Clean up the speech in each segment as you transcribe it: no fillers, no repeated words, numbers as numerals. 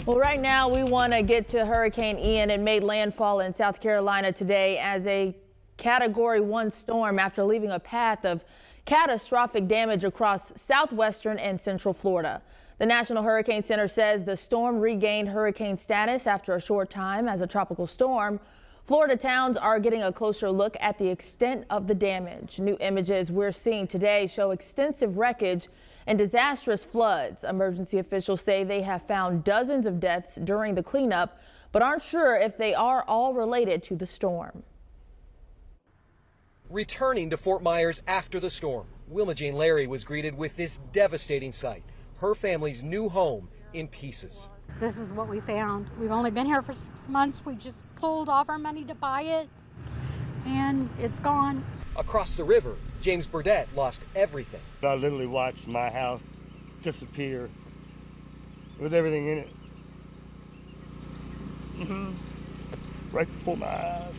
Well, right now we want to get to Hurricane Ian. It made landfall in South Carolina today as a Category 1 storm after leaving a path of catastrophic damage across southwestern and central Florida. The National Hurricane Center says the storm regained hurricane status after a short time as a tropical storm. Florida towns are getting a closer look at the extent of the damage. New images we're seeing today show extensive wreckage and disastrous floods. Emergency officials say they have found dozens of deaths during the cleanup, but aren't sure if they are all related to the storm. Returning to Fort Myers after the storm, Wilma Jane Larry was greeted with this devastating sight. Her family's new home in pieces. This is what we found. We've only been here for 6 months. We just pulled off our money to buy it, and it's gone. Across the river, James Burdett lost everything. I literally watched my house disappear with everything in it. Right before my eyes.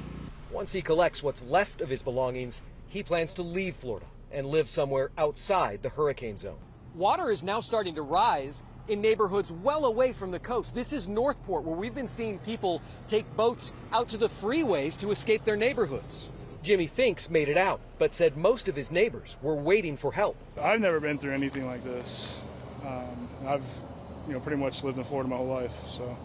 Once he collects what's left of his belongings, he plans to leave Florida and live somewhere outside the hurricane zone. Water is now starting to rise in neighborhoods well away from the coast. This is Northport, where we've been seeing people take boats out to the freeways to escape their neighborhoods. Jimmy Finks made it out, but said most of his neighbors were waiting for help. I've never been through anything like this. I've pretty much lived in Florida my whole life, so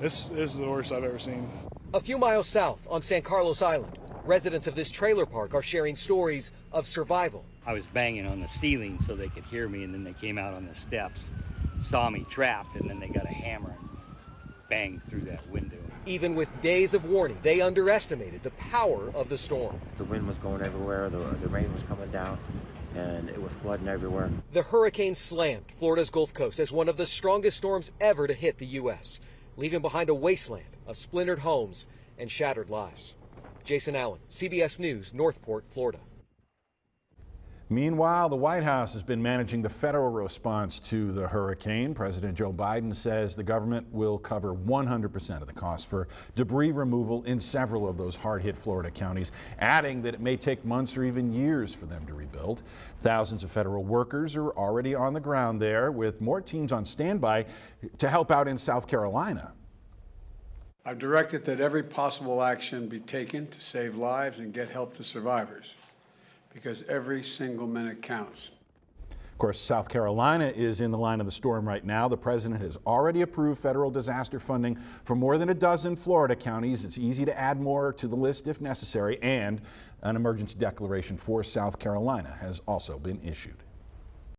this is the worst I've ever seen. A few miles south on San Carlos Island, residents of this trailer park are sharing stories of survival. I was banging on the ceiling so they could hear me, and then they came out on the steps, saw me trapped, and then they got a hammer and banged through that window. Even with days of warning, they underestimated the power of the storm. The wind was going everywhere, the rain was coming down, and it was flooding everywhere. The hurricane slammed Florida's Gulf Coast as one of the strongest storms ever to hit the U.S., leaving behind a wasteland of splintered homes and shattered lives. Jason Allen, CBS News, Northport, Florida. Meanwhile, the White House has been managing the federal response to the hurricane. President Joe Biden says the government will cover 100% of the cost for debris removal in several of those hard-hit Florida counties, adding that it may take months or even years for them to rebuild. Thousands of federal workers are already on the ground there, with more teams on standby to help out in South Carolina. I've directed that every possible action be taken to save lives and get help to survivors, because every single minute counts. Of course, South Carolina is in the line of the storm right now. The president has already approved federal disaster funding for more than a dozen Florida counties. It's easy to add more to the list if necessary, and an emergency declaration for South Carolina has also been issued.